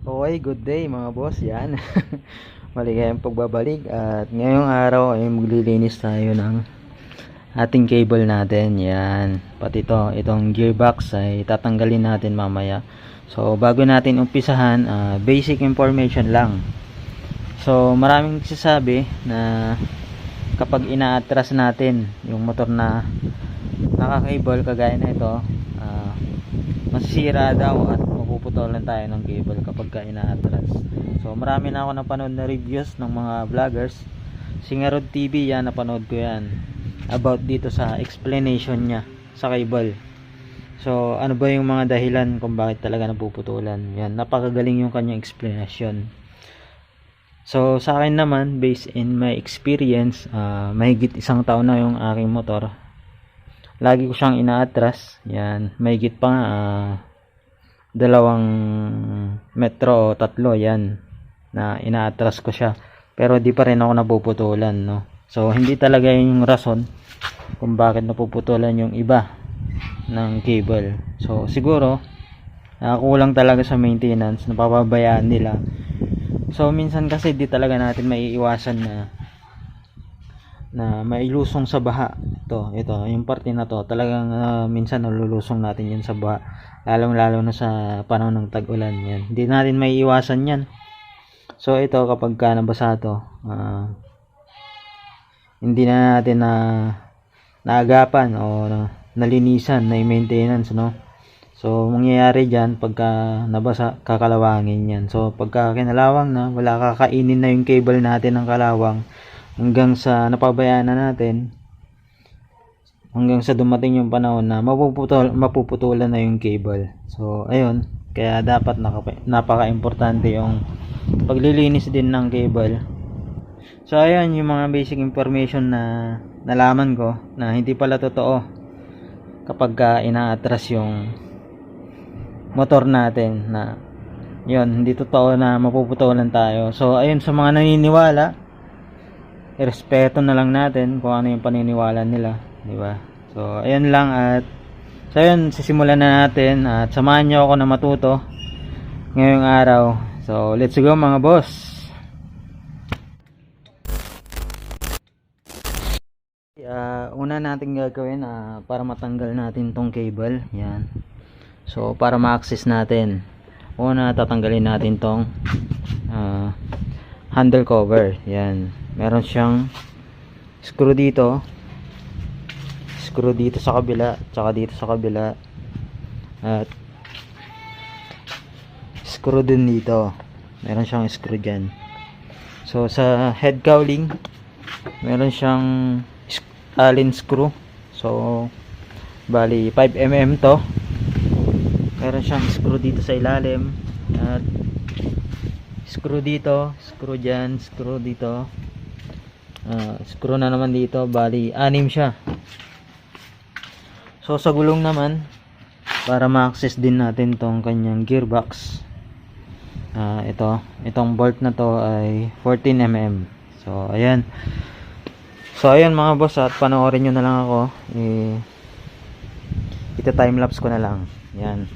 Okay, good day mga boss. Yan. Maligayang pagbabalik at ngayong araw ay maglilinis tayo ng ating cable natin. Yan. Pati itong gearbox ay tatanggalin natin mamaya. So bago natin umpisahan, basic information lang. So maraming nagsasabi na kapag ina-atras natin yung motor na naka-cable kagaya na ito, masisira daw at mapuputulan tayo ng cable kapag ina-atras. So marami na ako napanood na reviews ng mga vloggers. Singarod TV yan, napanood ko yan about dito sa explanation niya sa cable. So ano ba yung mga dahilan kung bakit talaga napuputulan. Yan, napakagaling yung kanyang explanation. So sa akin naman, based in my experience, mahigit 1 taon na yung aking motor. Lagi ko siyang ina-atras. Yan, mahigit pa nga 2 metro o 3 yan na ina-atras ko siya. Pero di pa rin ako napuputulan, no. So hindi talaga yung rason kung bakit napuputulan yung iba ng cable. So siguro kulang talaga sa maintenance, napapabayaan nila. So minsan kasi di talaga natin maiiwasan na mailusong sa baha. Ito yung parte na to talagang minsan nalulusong natin yan sa baha, lalong na sa panahon ng tag-ulan. Yan, hindi natin maiiwasan yan. So ito, kapag nabasa to, hindi na natin naagapan o nalinisan, na maintenance, no. So mangyayari dyan, pagka nabasa, kakalawangin yan. So pagka kinalawang na, wala, kakainin na yung cable natin ng kalawang hanggang sa napabayaan na natin, hanggang sa dumating yung panahon na mapuputulan na yung cable. So ayun, kaya dapat napaka-importante yung paglilinis din ng cable. So ayun yung mga basic information na nalaman ko na hindi pala totoo kapag ina-atras yung motor natin, na yun, hindi totoo na mapuputulan tayo. So ayun, sa mga naniniwala, irespeto na lang natin kung ano yung paniniwala nila, di ba? So ayun lang, at so ayun, sisimulan na natin at samahan niyo ako na matuto ngayong araw. So let's go mga boss. Una natin gagawin para matanggal natin tong cable, yan. So para ma-access natin, una tatanggalin natin tong handle cover. Yan, meron siyang screw dito sa kabila, tsaka dito sa kabila, at screw din dito, meron siyang screw dyan. So sa head cowling, meron siyang Allen screw. So bali 5mm to. Meron siyang screw dito sa ilalim, at screw dito, screw dyan, screw dito, screw na naman dito. Bali 6 siya. So sa gulong naman, para ma-access din natin tong kanyang gearbox, itong bolt na to ay 14mm. So ayan. So ayan mga boss, at panoorin nyo na lang ako. Ito timelapse ko na lang. Yan.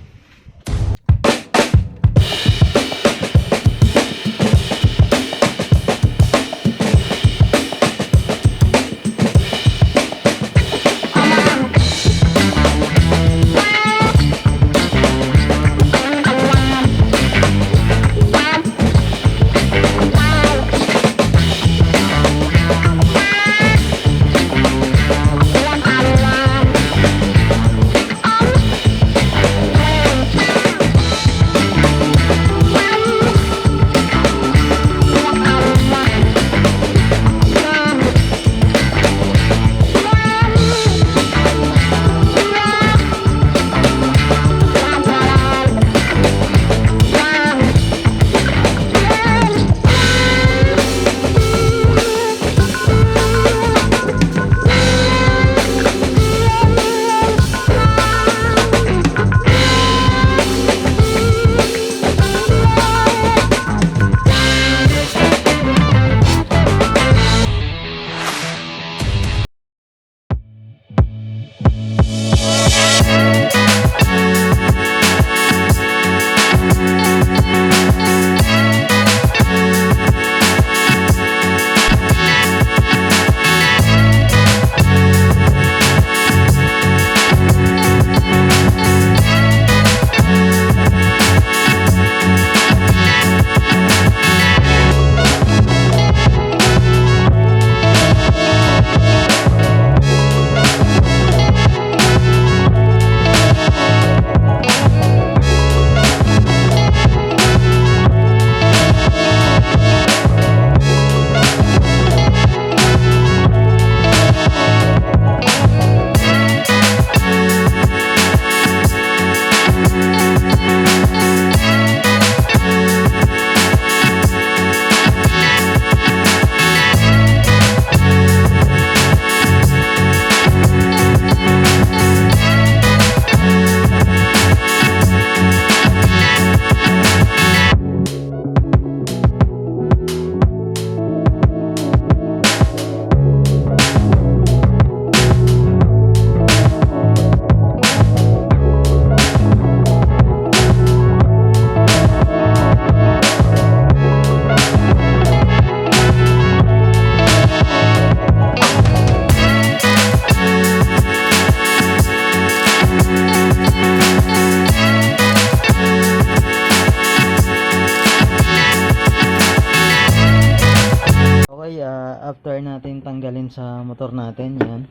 after natin tanggalin sa motor natin, yan.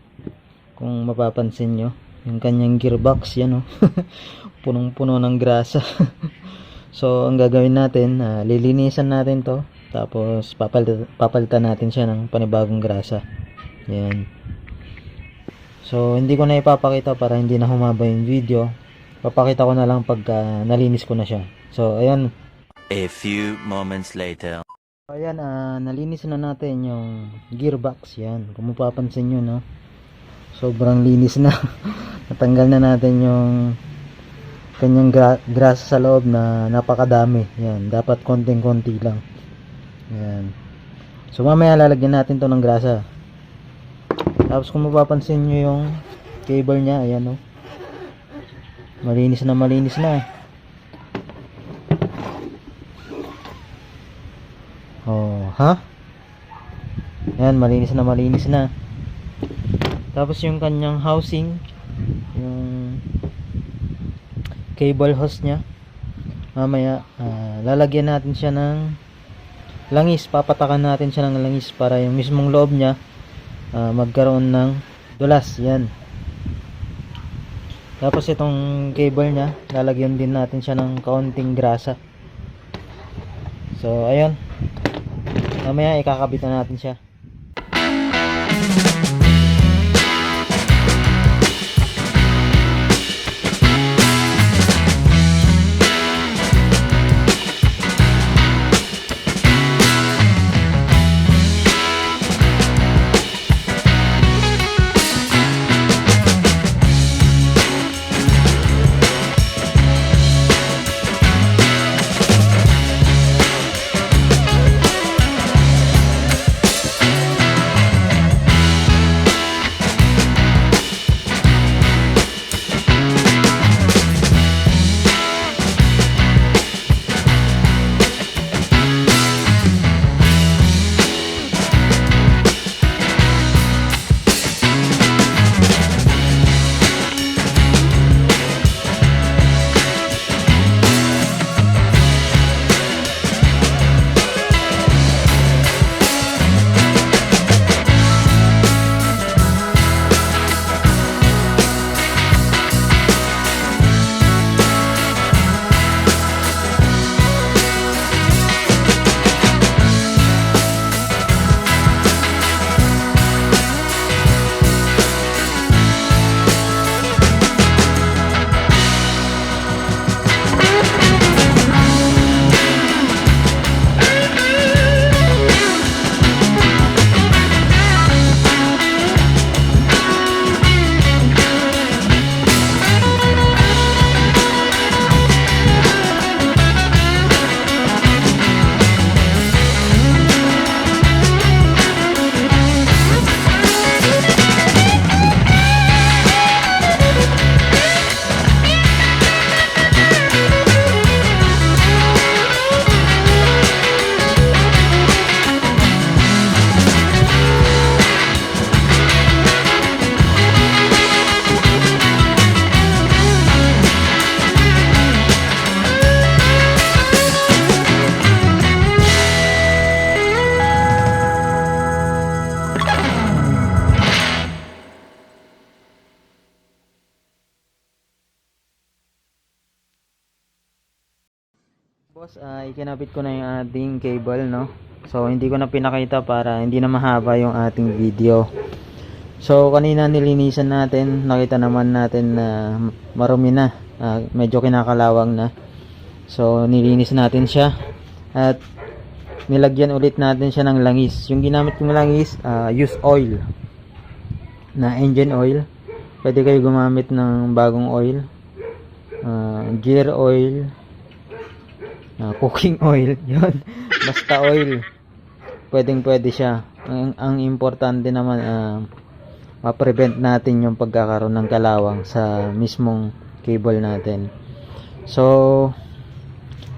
Kung mapapansin nyo, yung kanyang gearbox, yan oh. Punong-puno ng grasa. So, ang gagawin natin, lilinisan natin to. Tapos, papalitan natin siya ng panibagong grasa. Yan. So, hindi ko na ipapakita para hindi na humaba yung video. Papakita ko na lang pagka nalinis ko na siya. So, ayan. A few moments later. Ayan, nalinis na natin yung gearbox. Yan. Kung mapapansin nyo, no? Sobrang linis na. Natanggal na natin yung kanyang grasa sa loob na napakadami. Yan. Dapat konting-konti lang. Yan. So, mamaya lalagyan natin to ng grasa. Tapos, kung mapapansin nyo yung cable niya, ayan, no? Malinis na, malinis na. Oh, ha? Yan, malinis na, malinis na. Tapos yung kanyang housing, yung cable hose niya, mamaya lalagyan natin siya ng langis. Papatakan natin siya ng langis para yung mismong loob niya magkaroon ng dulas. Yan. Tapos itong cable niya, lalagyan din natin siya ng kaunting grasa. So ayun, mamaya ikakabit na natin siya. Boss, ikinabit ko na yung ating cable, no? So, hindi ko na pinakita para hindi na mahaba yung ating video. So, kanina nilinisan natin. Nakita naman natin na marumi na. Medyo kinakalawang na. So, nilinis natin siya. At nilagyan ulit natin siya ng langis. Yung ginamit kong langis, use oil. Na engine oil. Pwede kayo gumamit ng bagong oil. Gear oil. Cooking oil, yun. Basta oil, pwede siya. Ang importante naman, ma-prevent natin yung pagkakaroon ng kalawang sa mismong cable natin. So,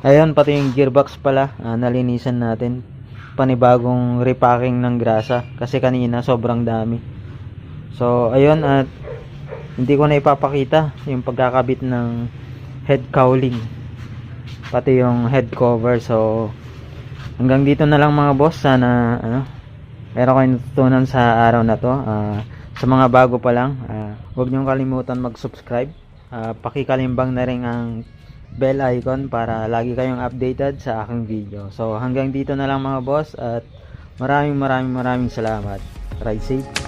ayun, pati yung gearbox pala, nalinisan natin. Panibagong repacking ng grasa kasi kanina sobrang dami. So, ayun, at hindi ko na ipapakita yung pagkakabit ng head cowling, pati yung head cover. So hanggang dito na lang mga boss. Sana meron kayong natutunan sa araw na to. Sa mga bago pa lang, huwag niyong kalimutan mag-subscribe. Pakikalimbang na rin ang bell icon para lagi kayong updated sa aking video. So hanggang dito na lang mga boss, at maraming salamat. Ride safe.